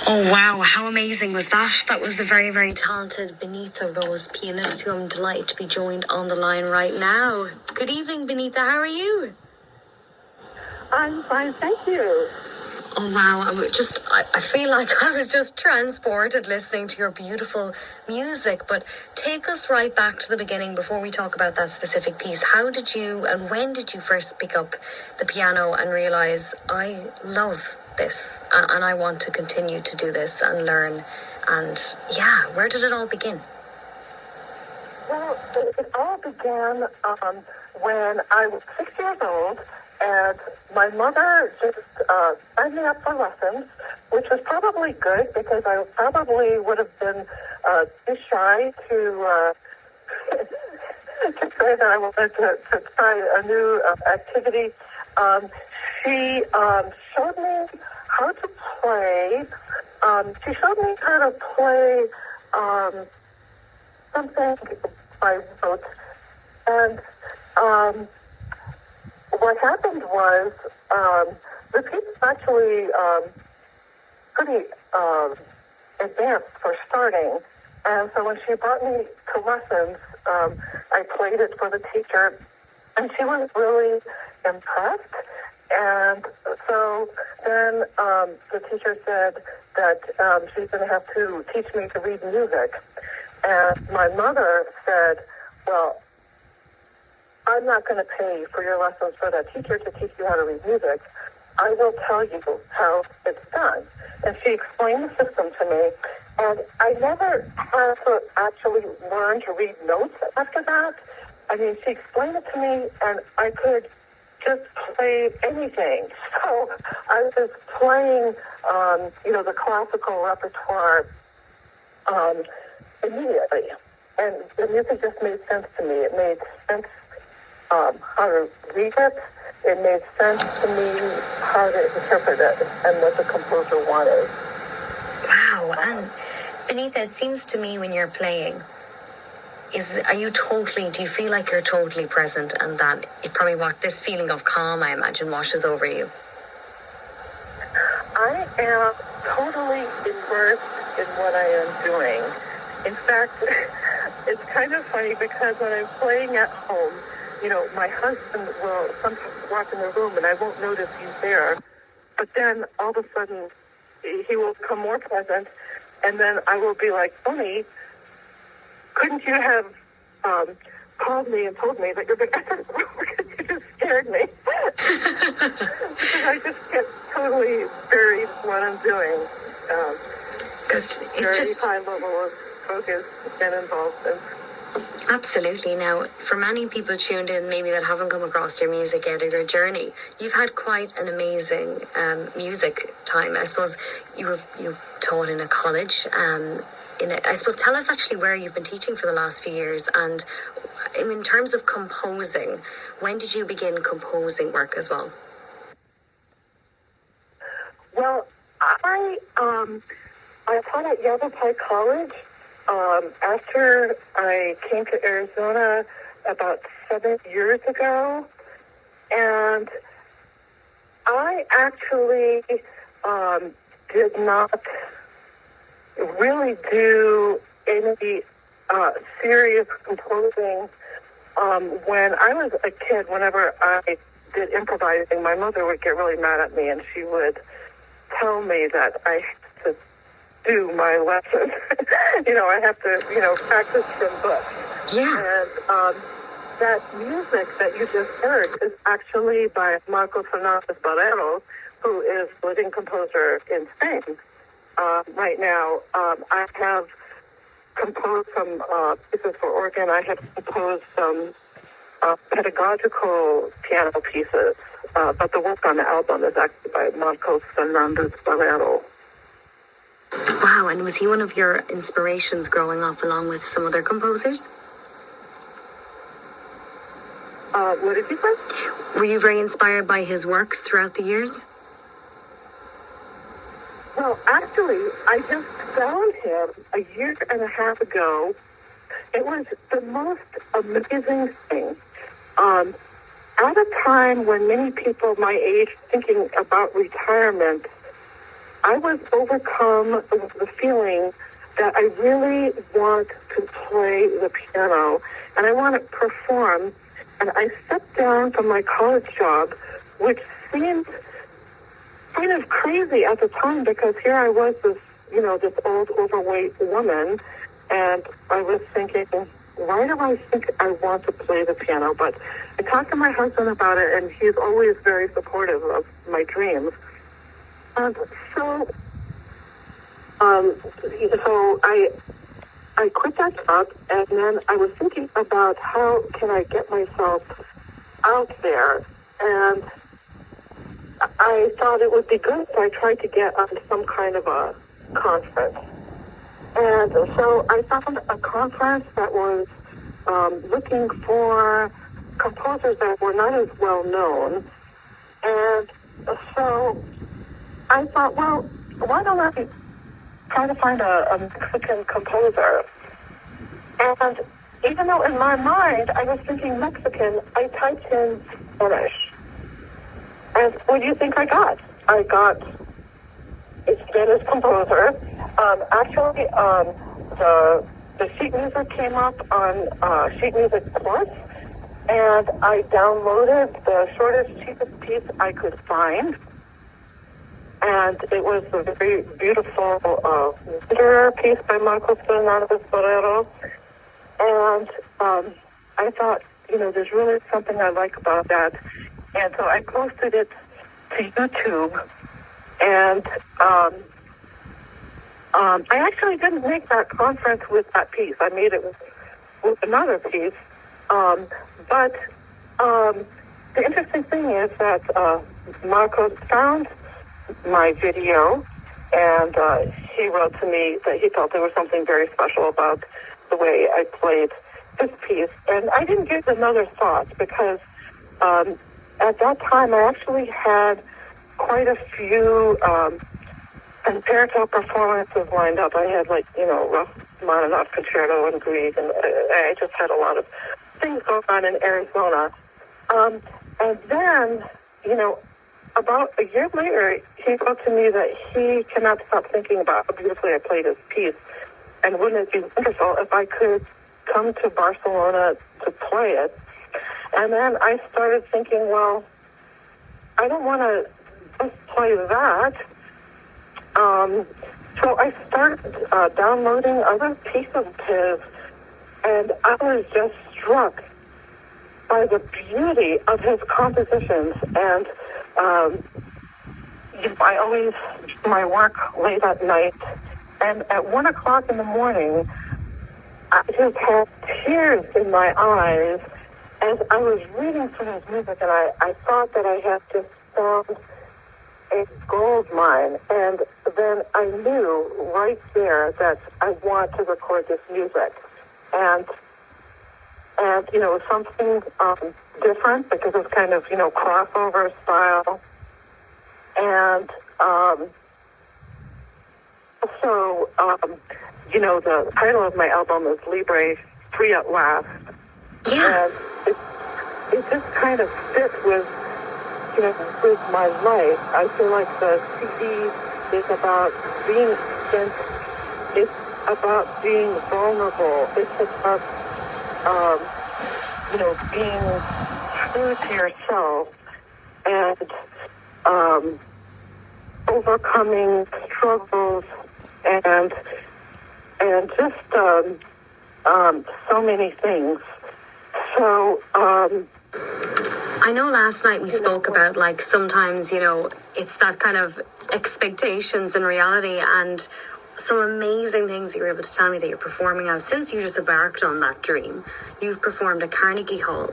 Oh wow, how amazing was that? That was the very, very talented Benita Rose, pianist, who I'm delighted to be joined on the line right now. Good evening, Benita, how are you? I'm fine, thank you. Oh wow, I feel like I was just transported listening to your beautiful music, but take us right back to the beginning before we talk about that specific piece. How did you and when did you first pick up the piano and realise I love this and I want to continue to do this and learn? And yeah, where did it all begin? Well, it all began when I was 6 years old, and my mother just signed me up for lessons, which was probably good because I probably would have been too shy to to say that I wanted to try a new activity. She showed me how to play. She showed me how to play something I wrote, and what happened was the piece actually pretty advanced for starting, and so when she brought me to lessons, I played it for the teacher, and she was really impressed. And so then the teacher said that she's going to have to teach me to read music. And my mother said, well, I'm not going to pay for your lessons for that teacher to teach you how to read music. I will tell you how it's done. And she explained the system to me. And I never had to actually learn to read notes after that. I mean, she explained it to me, and I could just play anything. So I was playing, the classical repertoire immediately. And the music just made sense to me. It made sense how to read it. It made sense to me how to interpret it and what the composer wanted. Wow, and Benita, it seems to me when you're playing, do you feel like you're totally present and that it probably this feeling of calm, I imagine, washes over you? I am totally immersed in what I am doing. In fact, it's kind of funny because when I'm playing at home, my husband will sometimes walk in the room and I won't notice he's there. But then all of a sudden, he will become more present, and then I will be like, Tony, couldn't you have called me and told me that you're going to because you just scared me. Because I just get totally buried in what I'm doing. It's just high level of focus and involvement. Absolutely. Now, for many people tuned in, maybe that haven't come across your music yet or your journey, you've had quite an amazing music time. I suppose you taught in a college. I suppose tell us actually where you've been teaching for the last few years, and in terms of composing, when did you begin composing work as well? Well, I taught at Yavapai College. After I came to Arizona about 7 years ago, and I actually did not really do any serious composing. When I was a kid, whenever I did improvising, my mother would get really mad at me, and she would tell me that I had to do my lessons. I have to, practice from books. Yeah. And that music that you just heard is actually by Marco Fernandez Barrero, who is the living composer in Spain. Right now, I have composed some pieces for organ. I have composed some pedagogical piano pieces, but the work on the album is actually by Marco Fernandez Barrero. Wow, and was he one of your inspirations growing up along with some other composers? What did you say? Were you very inspired by his works throughout the years? Well, actually, I just found him a year and a half ago. It was the most amazing thing. At a time when many people my age thinking about retirement, I was overcome with the feeling that I really want to play the piano and I want to perform. And I stepped down from my college job, which seemed kind of crazy at the time because here I was this old overweight woman, and I was thinking, why do I think I want to play the piano? But I talked to my husband about it, and he's always very supportive of my dreams. And so I quit that job, and then I was thinking about how can I get myself out there, and I thought it would be good if I tried to get on some kind of a conference. And so I found a conference that was looking for composers that were not as well known. And so I thought, well, why don't I try to find a Mexican composer? And even though in my mind I was thinking Mexican, I typed in Spanish. And what do you think I got? I got a Spanish composer. The sheet music came up on Sheet Music Plus, and I downloaded the shortest, cheapest piece I could find. And it was a very beautiful literary piece by Marcos Fernandez Borrero. And I thought, there's really something I like about that. And so I posted it to YouTube. And I actually didn't make that conference with that piece. I made it with another piece. But the interesting thing is that Marcos found my video, and he wrote to me that he felt there was something very special about the way I played this piece. And I didn't give it another thought because at that time I actually had quite a few concerto performances lined up. I had Rachmaninoff concerto in Greek, and I just had a lot of things going on in Arizona. And then, about a year later, he wrote to me that he cannot stop thinking about how beautifully I played his piece, and wouldn't it be wonderful if I could come to Barcelona to play it. And then I started thinking, well, I don't want to just play that. So I started downloading other pieces of his, and I was just struck by the beauty of his compositions. And I always do my work late at night, and at 1 o'clock in the morning, I just had tears in my eyes as I was reading through his music, and I thought that I had just found a gold mine. And then I knew right there that I want to record this music. And something different because it's kind of, crossover style. And the title of my album is Libre, Free at Last. Yeah. And it just kind of fits with my life. I feel like the CD is about being spent. It's about being vulnerable. It's about, being true to yourself and overcoming struggles and just so many things. So, I know last night we spoke about sometimes, it's that kind of expectations and reality, and some amazing things you were able to tell me that you're performing now. Since you just embarked on that dream, you've performed at Carnegie Hall.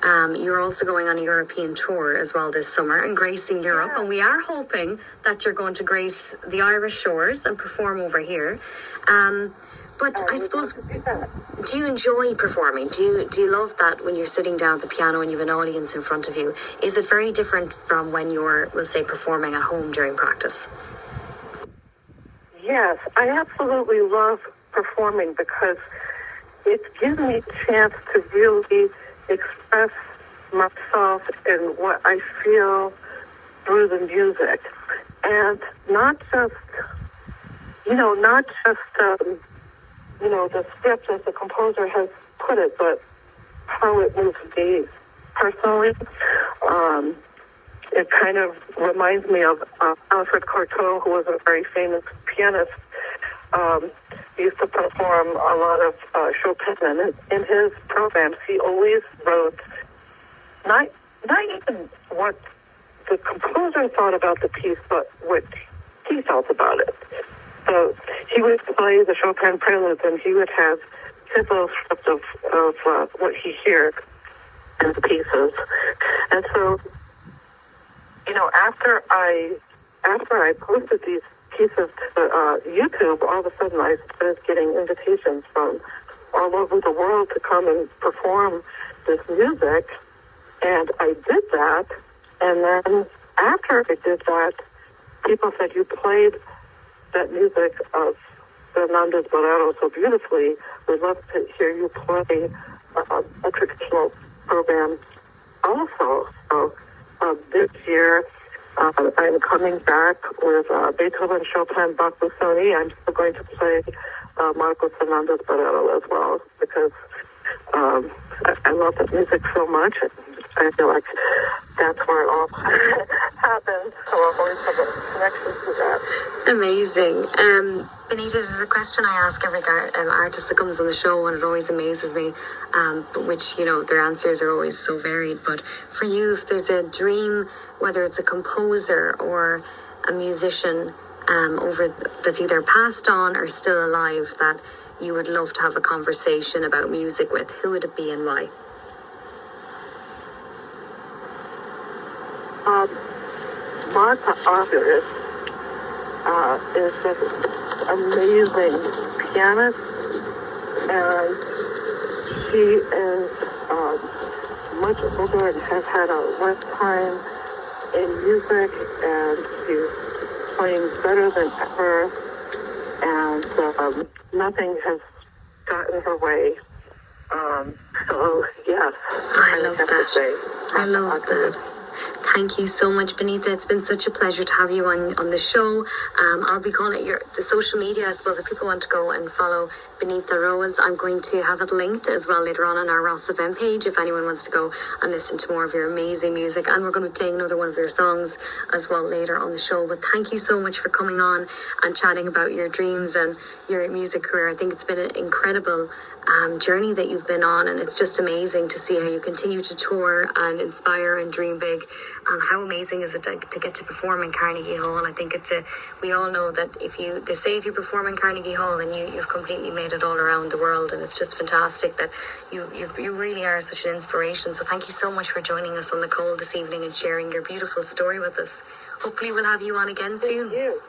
You're also going on a European tour as well this summer and gracing Europe. Yeah. And we are hoping that you're going to grace the Irish shores and perform over here. But I suppose, do you enjoy performing? Do you love that when you're sitting down at the piano and you have an audience in front of you? Is it very different from when you're, we'll say, performing at home during practice? Yes, I absolutely love performing because it gives me a chance to really express myself and what I feel through the music. And not just, not just, the script as the composer has put it, but how it moves me personally. It kind of reminds me of Alfred Cortot, who was a very famous pianist. He used to perform a lot of Chopin, and in his programs, he always wrote not even what the composer thought about the piece, but what he felt about it. So he would play the Chopin preludes, and he would have his little script of what he heard in the pieces. And so, after I posted these pieces to YouTube, all of a sudden I started getting invitations from all over the world to come and perform this music. And I did that. And then after I did that, people said, you played that music of Fernandez Bolero so beautifully. We'd love to hear you play a traditional program also. So this year, I'm coming back with Beethoven, Chopin, Bach, Busoni. I'm still going to play Marcos Fernandez Bolero as well, because I love that music so much. I feel like that's where it all happens. So I've always have a connection to that. Amazing. Benita, this is a question I ask every artist that comes on the show, and it always amazes me, which, their answers are always so varied. But for you, if there's a dream, whether it's a composer or a musician that's either passed on or still alive, that you would love to have a conversation about music with, who would it be and why? Martha Argerich is just an amazing pianist, and she is much older and has had a lifetime in music, and she's playing better than ever, and nothing has gotten her way. So, yes, I love that. I love that. Thank you so much, Benita. It's been such a pleasure to have you on the show. I'll be calling it the social media, I suppose, if people want to go and follow Benita Rose. I'm going to have it linked as well later on our RosFM page if anyone wants to go and listen to more of your amazing music. And we're going to be playing another one of your songs as well later on the show. But thank you so much for coming on and chatting about your dreams and your music career. I think it's been an incredible journey that you've been on, and it's just amazing to see how you continue to tour and inspire and dream big. And how amazing is it to get to perform in Carnegie Hall? I think we all know that they say if you perform in Carnegie Hall, then you've completely made it all around the world, and it's just fantastic that you really are such an inspiration. So thank you so much for joining us on the call this evening and sharing your beautiful story with us. Hopefully we'll have you on again soon. Thank you.